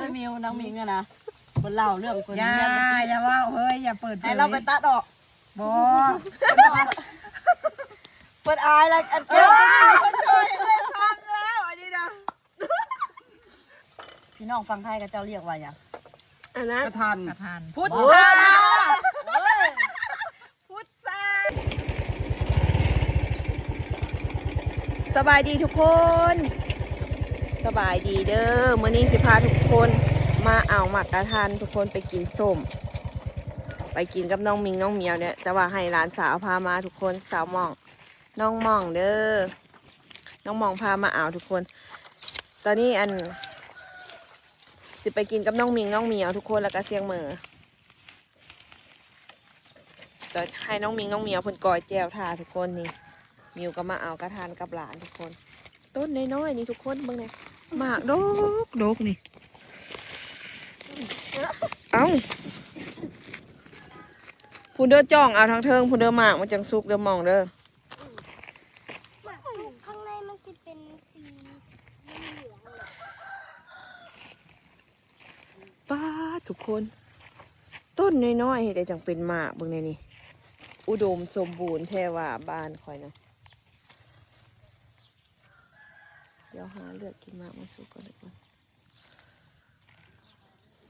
จะมิวน้องมิงอะนะคนเล่าเรื่องคนอย่าว่าเฮ้ยอย่าเปิดให้เราไปตัดออกบ่เปิดอายแล้วอันเดียวคนจอยเลยฟังแล้วอันนี้นะพี่น้องฟังไทยกับเจ้าเรียกว่าอย่างอันนั้นกระทานพุทธาพุทธาสบายดีทุกคนสบายดีเด้อมื้อนี้สิพาทุกคนมาเอาหมักกระทานทุกคนไปกินส้มไปกินกับน้องมิงน้องเหมียวเนี่ยแต่ว่าให้หลานสาวพามาทุกคนสาวหม่องน้องหม่องเด้อน้องหม่องพามาเอาทุกคนตอนนี้สิไปกินกับน้องมิงน้องเหมียวทุกคนแล้วก็เสียงมือจะให้น้องมิงน้องเหมียวเพิ่นกอยแจวทาทุกคนนี่มิวก็มาเอากระทานกับหลานทุกคนต้นน้อยๆนี่ทุกคนเบิ่งเลยหมากดกนี่เอ้าผู้เด้อจ้องเอาทางเทิงผู้เด้อหมากมันจังสุกเด้อมองเด้อข้างในมันจะเป็นสีเหลืองป้าทุกคนต้นน้อยๆแต่จังเป็นหมากเบิ่งในนี่อุดมสมบูรณ์แท้ว่าบ้านคอยนะเดี๋ยวหาเลือกกินหมากมาสุกก่อนดีกว่า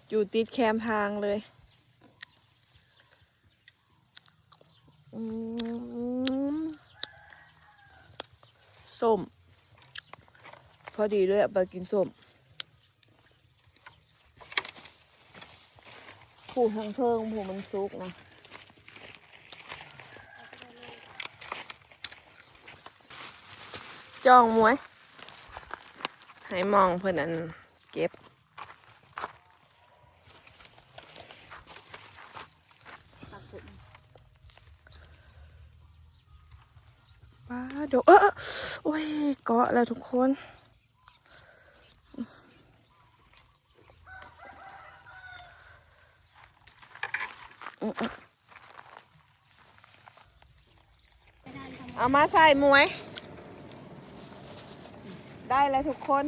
อยู่ติดแคมทางเลยส้มพอดีเลยไปกินส้มผูทางเทิงผูมันซุกนะจ้องมวยให้มองเพื่อนอันเก็บป้าดกโอ้ยเกาะแล้วทุกคนเอามาใส่มวยได้แล้วทุกคน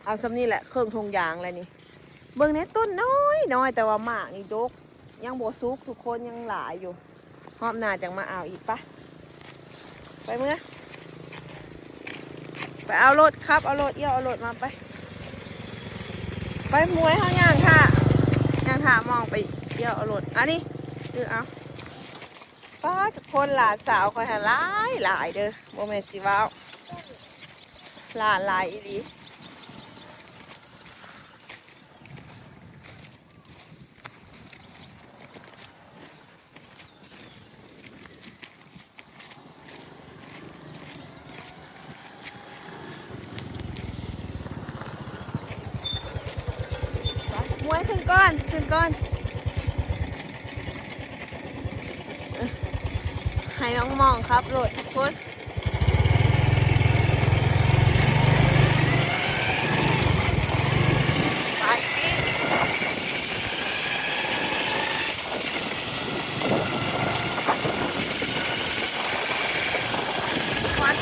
เอาสำนี่แหละเครื่องทงยางอะไรนี่เบื้องนี้ต้นน้อยแต่ว่าหมากนี่ดกยังโบซุกทุกคนยังหลายอยู่หอมหนาจังมาเอาอีกปะไปเมื่อไปเอารถครับเอารถเอี้ยวเอารถมาไปมวยข้างย่างค่ะย่างค่ะมองไปเอี้ยวเอารถอันนี้คือเอาป้าทุกคนหลานสาวคอยหาหลายเด้อโมเมนต์สิว้าวหลายอีดีมวยขึ้นก้อนให้น้องมองครับโหลดทุกคนไปสิวัด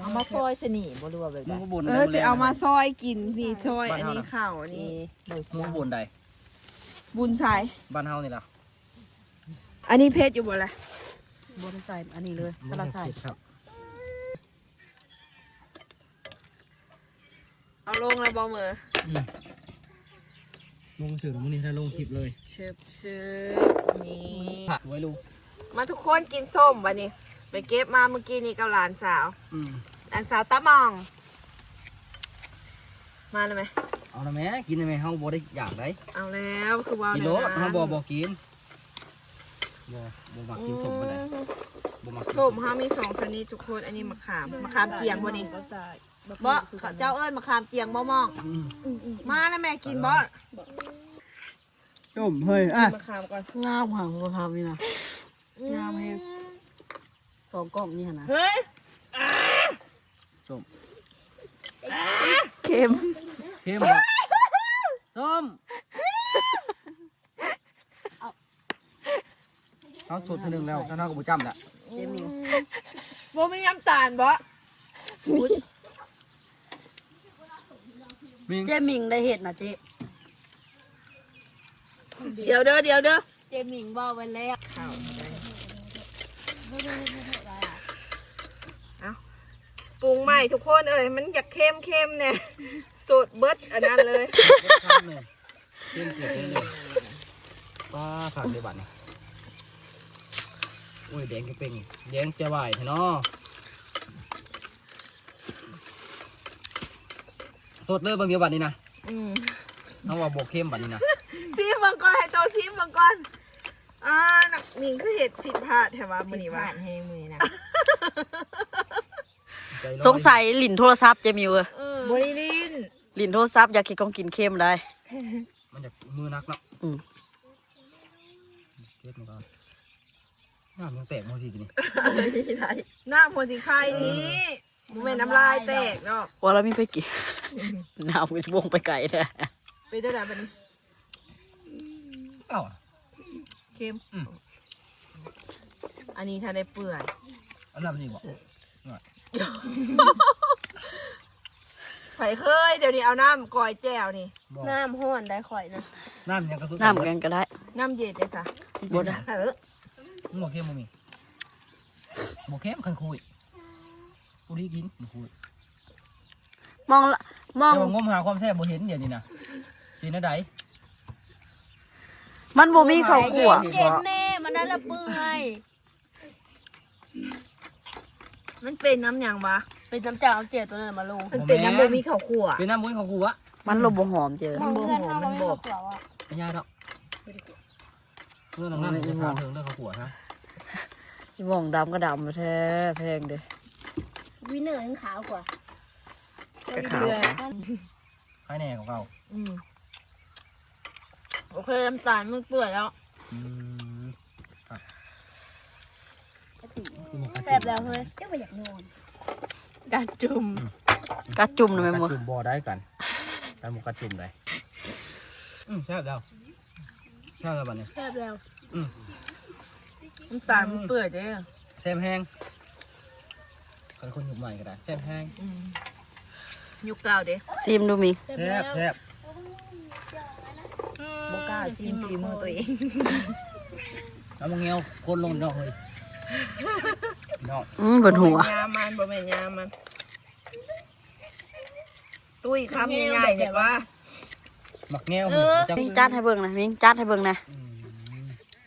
เอามาซอยสนิบ่รู้ว่าแบบนั้นจะเอามาซอยกินนี่ซอยอันนี้ข้าวอันนี้ มูบุญใดบุญใส่ บ้านเฮานี่ล่ะอันนี้เพชรอยู่บนอะไร บนใส่อันนี้เลยกระใส่ครับเอาลงแล้วบอมือลงสื่อมื้อนี้ถ้าลงคลิปเลยเชิบนี่สวยลุงมาทุกคนกินส้มวันนี้ไปเก็บมาเมื่อกี้นี่กับหลานสาวหลานสาวตามองมาเลยไหมเอาละแม่กินได้ไหมเฮาบ่ได้อยากได้เอาแล้วคือว่ากินโลเฮาบ่กินบ่มักกินส้มปานใดบ่มักส้มเฮามี2ชนิดทุกคนอันนี้มะขามเจียงบ่นี่บ่เจ้าเอิ้นมะขามเจียงบ่มองมาแล้วแม่กินบ่ส้มเฮ้ยมะขามก่อนงามค่ะมะขามนี่นะงามให้2 กล่องนี่นะเฮ้ยส้มเค็มส้มเอาสูตรที่1แล้วฉันเอาก็บ่จำละ บ่มีน้ำตาลบ่ มิง เจ๊มิงได้เห็ดนะเจ๊ เดี๋ยวเด้อ เจมิงบอกไว้แล้ว ปรุงใหม่ทุกคนเอ้ยมันอยากเข้มเนี่ยสูตรเบิดอันนั้นเลย ข้ามเลยเต็มเจ็บเลยป้าขาดเดือบัตรนี่โอ้ยแดงจะเป็นแดงจะไหวเถอะเนาะสดเลยบางเดียวบัตรนี่นะเอาว่าบวกเข้มบัตรนี่นะ ซีมมังกรให้โตซีมมังกรนักมิงคือเห็ดผิดพลาดแถวว่ามื้อนี้ว่า ให้มือนะ ใจร้อน สงสัยหลินโทรศัพท์เจ๊มิว บริลิน หลินโทรศัพท์อยากกินของกินเค็มได้ มันจะมือนักเนาะ อืม เจ็บมันก่อนน้ำยังแตกมาทีกินนี่ หน้าพนสีไข่นี้บ่แม่นน้ำลายแตกเนาะ ว่าเราไม่ไปกิน น้ำก็จะวงไปไกลนะ ไปได้แล้วบัดนี้ เอ้า เค็ม อืม อันนี้ถ้าได้เปื่อย อันนั้นนี่บอก ไผเคยเดี๋ยวนี้เอาน้ำกอยแจ่วนี่ บอก น้ำห้อนได้ข่อยนะ น้ำยังกระตุ้น น้ำกันก็ได้ น้ำเย็นเลยจ้ะ บดได้ มันบอกเข้มมั้มีบอกเข้มคันคุยกูดีกินมันคุย มองละมอง แต่ว่างมหาความแซ่บบ่เห็นเดี๋ยวนี้นะสีน่าใด มันบ่มีข้าวคั่ว เย็นแน่มันได้ละเปื่อย มันเป็นน้ำหยังวะ เป็นน้ำจ่าเอาเจ็ดตัวนั้นมาลง มันเป็นน้ำบ่มีข้าวคั่ว เป็นน้ำมุ้ยของกูอะ มันลมบ่หอมเจอ มันบ่หอมมันบ่ ไม่ยากหรอกเรื่องน้ำจะถามถึงเรื่องข้าวขัวนะ มองดำก็ดำมาแท้แพงเด้อ วินเนอร์ยังขาวกว่า กระขาว คล้ายแหน่ของเรา โอเคน้ำตาลมันเปื่อยแล้ว อืมครับ แซ่บแล้วเฮ้ยเจ้าไปอยากนอน การจุ่ม กัดจุ่มหน่อยไหม ก มั ระจุ่มบ่อได้กันการหมูกระจุ่มได้แซ่บแล้วแซ่บแล้วบัดนี้ แซ่บแล้ว น้ำตาลมันเปื่อยเด้อ แซ่บแห้งคนคนหยุดใหม่ก็ได้แซ่บแห้ง ยุคเก่าเด้ ซิมดูมิ แซ่บแซ่บ บ่กล้าซีมฝีมือตัวเอง แล้วมึงเงี้ยวคนลงนอกเลยนอก บนหัว บ่แม่นยามันบ่แม่นยามันตุ้ยคำใหญ่ๆเนี่ยว่า หมักเงี้ยวจับ มิงจัดให้เบิ่งนะมิงจัดให้เบิ่งนะ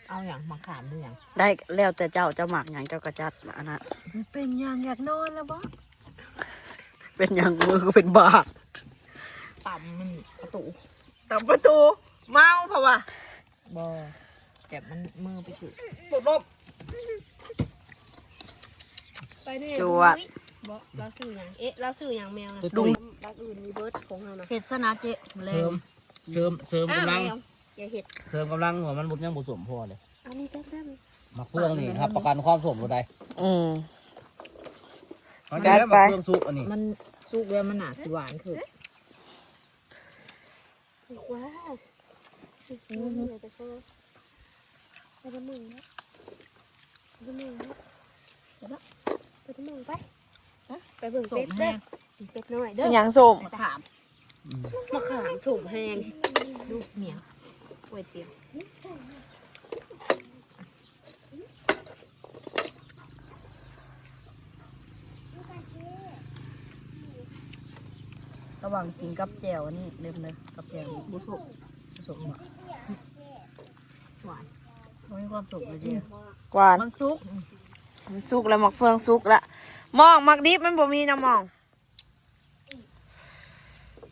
เอาอย่างมะขามหรือหยัง ได้แล้วแต่เจ้าเจ้าหมักหยังเจ้ากระจัดอันนั้น มันเป็นหยังอยากนอนแล้วบ่ เป็นหยังมือก็เป็นบาป ต่ำมันประตูต่ำประตูเมาเพราะว่าบ่แก็บมันมือไปถือ ปุ๊บปุ๊บ ไปเนี่ย จัว บอกเราซื้ออย่างเราซื้ออย่างแมวนะ ดุย รักอื่นมีเบิร์ดของเรานะ เห็ดสนะเจ๊แร เสริ ง มเสริมกำลัง อย่าเห็ด เสริมกำลังหัวมันบุญยังบุญสมพอเลย อันนี้แซ่บ มาเครื่องนี่ครับประกันความสมบูรณ์ได้ มัน จั จะ ด ได้ ไป มาเครื่องซุปอันนี้ มันสุกแล้วมันหนาสิหวานคือ ว้าวเดี๋ยวจะโชว์ไปทำมึงนะไปทำมึงนะไปทำมึงไปไปเบิ่งเป็ดเด้อเป็ดน้อยเด้อ หยังส้ม มะขามมะขามสุ่มแห้ง ลูกเมีย ก๋วยเตี๋ยว ระหว่างกินกับแจ่วอันนี้เริ่มเลยกับแจ่วนี่บุสุสุกหวานมันมีความสุขเลยเดียว หวาน มันสุก มันสุกแล้วหมักเฟืองสุกละมองหมักดิบมันบ่มีน้ำมอง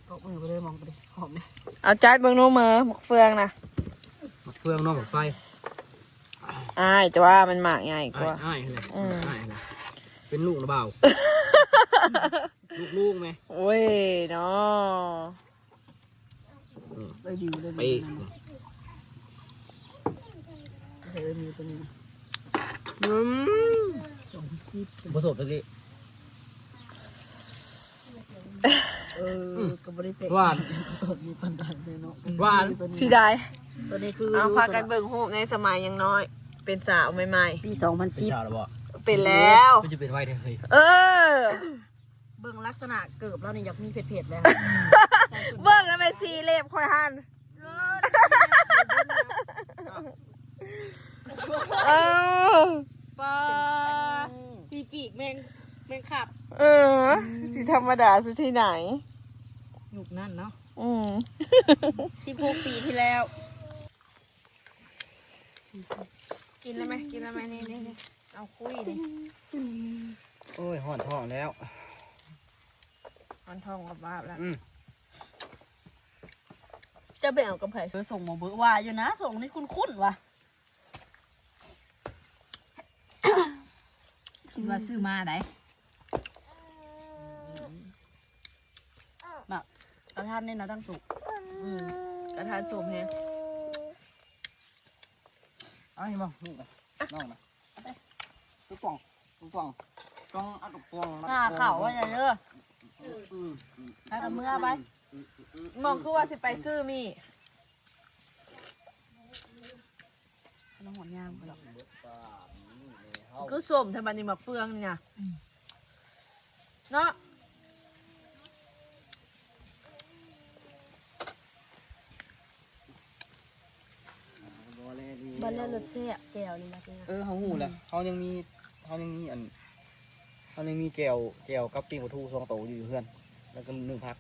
ก็มือไปเลยมองไปเลยหอมเลย เอาจัดเบิ่งโน้มือหมักเฟืองนะ มาเครื่องนอกกับไฟ อ้ายแต่ว่ามันหมากใหญ่กว่า อ้ายเลยอ้ายเลยเป็นลูกหรือเปล่า ลูกไหม โอ้ยเนาะ เลยบิวเลย ไป บิวใส่เลยมีตัวนี้นะ ผสมตะกี้ ก็บริเตะ หวาน ตบมีปันดันเลยเนาะ หวาน สิได้ ตัวนี้คือ เอาพากันเบิ่งรูปในสมัยยังน้อย เป็นสาวใหม่ ปี เป็นชาหรือเปล่า ๆ เป็นแล้ว มันจะเป็นไว้ได้เฮ้ย เออ เบิ่งลักษณะเกิบแล้วนี่อยากมีเผ็ดๆแล้ว เบิ่งแล้วเป็นสีเล็บคอยหันเออ ปลาสีปีกแมงขับ เออสีธรรมดาสุดที่ไหน ยุคนั้นเนาะ 16 ปีที่แล้ว กินแล้วไหมนี่เอาคุยนี่ โอ้ยห่อนท้องแล้ว มันทองกับบ้าแล้ว จะไปเอากับไผ่เสือส่งมาเบอร์ว่าอยู่นะส่งนี่คุ้นๆว่ะคิดว่าซื้อมาไหนมากระทานนี่นะตั้งสุก กระทานสมเฮง เอาให้บ้างลูกน้องนะตุ๊กป่องต้องเอาตุ๊กป่อง หน้าเข่าว่าจะเยอะ ไปกับเมื่อไปมองคือว่าสิไปซื้อมี น้องหัวยามหรอก คือสมทำบันนี้หมักเฟืองนี่นะเนาะ บ้านเล่นรถแซ่บแก้วนี่นะพี่ เขาหูแหละเขายังมีแก้วกับปิ้งปลาทู2 โตอยู่เพื่อนแล้วก็1 พัก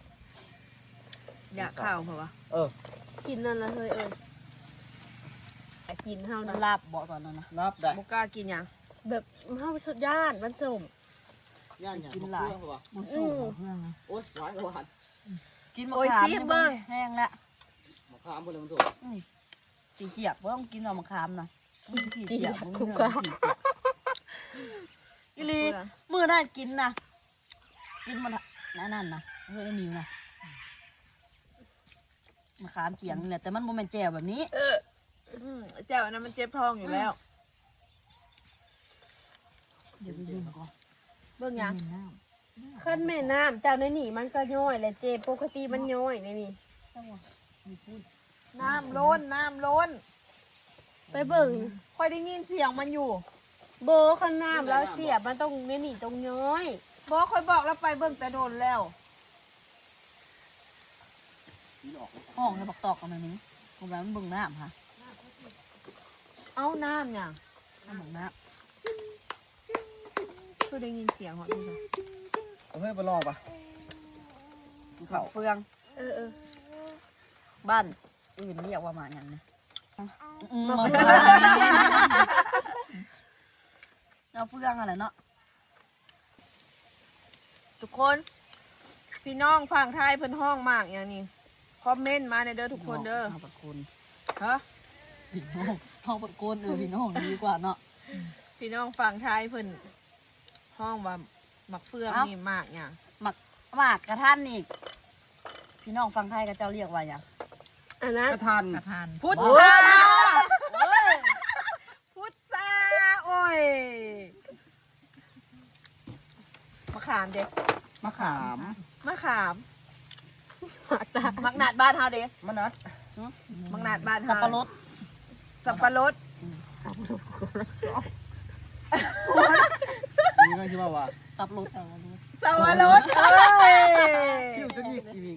อยากข้าวเหรอวะ กินนั่นละเฮ้ยกินเฮา มั นะ นลาบบอกตอนนั้นนะ รับได้ บุกล้ากินยัง แบบเฮาสุดย่านมันสม ย่านอย่าง กินหลาย เพื่อนเหรอ มันสู้กับเพื่อนนะ โอ๊ยหวานก็หวาน กินมะขามนี่มันแห้งแล้ว มะขามพวกนี้มันถูก สีเขียบว่าต้องกินเอามะขามนะสีเขียบ คุ้มค่า อีลีมือได้กินนะกินมันนั่นนะเพื่อนมิวนะมะขามเจียงเนี่ยแต่มันโมเมนแจ่วแบบนี้ แจ่วอันนั้นมันเจ็บท้องอยู่แล้ว เดี๋ยวไปดูก่อน เบิ่งยัง น้ ขั้นแม่น้ำเจ้าในนี่มันก็ย่อยแหละเจปกติมันย่อยในนี่ น้ำล้น ไปเบิ่ง คอยได้ยินเสียงมันอยู่ โบข้างน้ำแล้วเสียบมันต้องในนี่ตรงย่อย บอกคอยบอกแล้วไปเบิ่งแต่โดนแล้ว ำห้องในบักตอกกันแบบนี้ผมแบบมันเบิ่งน้ำค่ะ เอาน้ำอย่าง น้ำเบิ่งน้ คือได้ยินเสียงเหรอพี่จ๊ะ เอาเพื่อนไปลองปะ ำเขาเฟือง เออ บ้านอื่นเรียกว่าหมาอย่างนี้มาเฟืองเราเฟืองอะไรเนาะ ทุกคน พี่น้องฝั่งไทยเพิ่นห้องมากอย่างนี้คอมเมนต์มาในเด้อทุกคนเด้อ ห้องปัดคุณ ฮะ พี่น้องห้องปัดคุณพี่น้องดีกว่าเนาะ พี่น้องฝั่งไทยเพิ่นห้องว่าหมักเฟืองนี่มากอย่าง หมากกระทันอีกพี่น้องฟังไทยกับเจ้าเรียกว่าอย่าง อันนั้น กระทัน กระทัน พุท โอ้ ธาพุทธาโอ้ยมะขามเด็ก มะขาม มะขาม หากตา มักนาดบ้านเฮาเด็ก มะนัด มักนาดบ้าน สั เฮา บปะรด สับปะรด นี่ก็ชื่อว่า สับปะรด สับปะรดเอ้ย คิวจะยิกอีวิง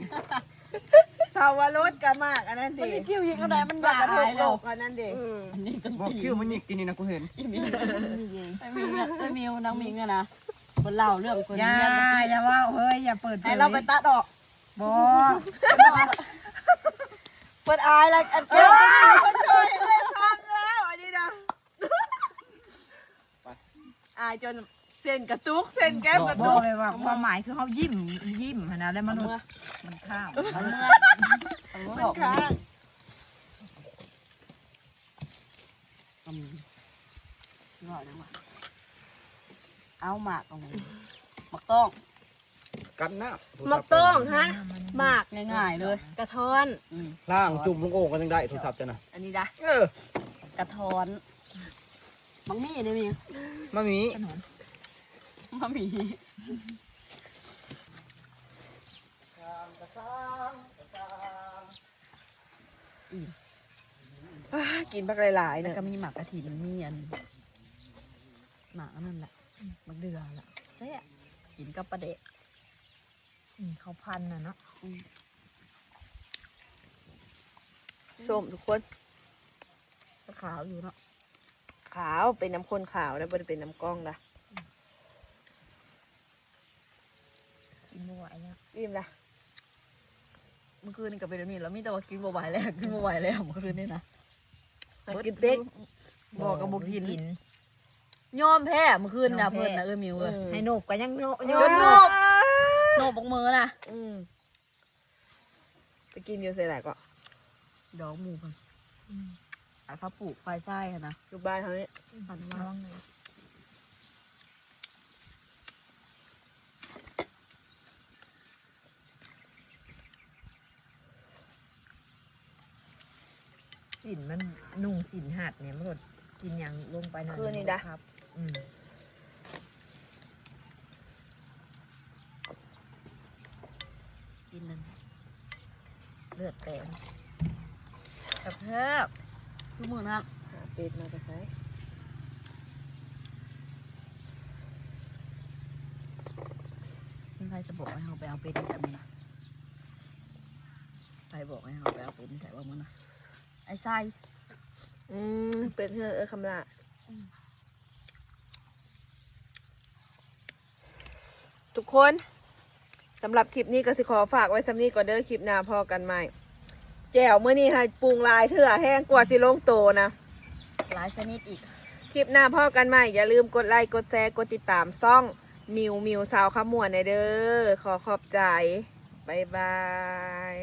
สับปะรดกันมากอันนั้น มัน ดิ นี่คิวยิงอะไรมัน บักกระท หาย กโล แล้ว กอันนั้นดิ อันนี้ก็ บอกคิวมันยิกกินนี่นะกูเห็น ไม่มีไม่มีนางมิงอะนะบนเล่าเรื่องคน อย่า เนี้ย อย่าว่าเฮ้ยอย่าเปิดเผ ให้ ย เราไปตัดออก บ่ เปิดอายแล้วอัน เอ้ เจ้าย คนช่วยเอ้ยพังแล้วอันนี้นะอายจนเส้นกระตุกเส้นแก้มกระ บ ตุ อก ก เลยว่าความหมายคือเขายิ้มหั่นนะแล้วมนุษย์มันข้าม มันเมื่อ มันค้าง เอาหมากเอาหมากต้อง กันหน้า มักต้องฮะหมาก ง่ายๆเลย กระท้อน ล่างจุ่มลงโอ่งกันยังได้โทรศัพท์จ้ะนะ อันนี้นะ กระท้อนมังมี่ได้มี มะหมี มังมี่ กินบักหลายๆ แล้ว เนี่ย ก็มีหมากกระถิ่นมีอัน หมานั่นแหละบักเดือแหละแซ่บกินกับปลาเดะ เขาพันน่ะเนาะ ส้มทุกคน ก็ขาวอยู่เนาะ ขาวเป็นน้ำข้นขาวแล้วบ่ได้เป็นน้ำกล้องนะ กินบ่ไหวเนี่ย อิ่มละ เมื่อคืนนี่ก็เป็นแบบนี้แล้วมีแต่ว่ากินบ่ไหวแล้วกินบ่ไหวแล้วเมื่อคืนนี่นะ กินเต็ก บอกกับบ่กินยอมแพ้เมื่อคืนนะเพิ่นนะมิว ให้โนบก็ยังโนบ โยน โน น บ ก โนบกมือนะ ไปกินอยู่เสียหลายก็ ดอกหมูกันเขาปลูกไฟใต้นะ อยู่บ้านเขาเนี่ย ปัน ระ มา วังเลย สินมันนุ่งสินหัดเนี่ยมันก็กินอย่างลงไปหน่อย คือนี่ดะ ครับ กินนั่นเลือดแตก กระเพาะ ทุกมือนะ หาเป็ดมาจะใช้ ใครจะบอกให้เขาไปเอาเป็ดแต่มึงนะใครบอกให้เขาไปเอาเป็ดแต่ว่ามึงนะไอ้ไส้ เป็ดเฮือคำละทุกคนสำหรับคลิปนี้ก็สิขอฝากไว้สำนี้ก่อนเด้อคลิปหน้าพอกันใหม่แจ่วเมื่อนี้ให้ปรุงลายเถื่อแห้งกว่าสิลงโตนะ หลายชนิดอีก คลิปหน้าพอกันใหม่อย่าลืมกดไลค์กดแชร์กดติดตามซ่องมิวสาวขมวนในเด้อขอขอบใจบ๊ายบาย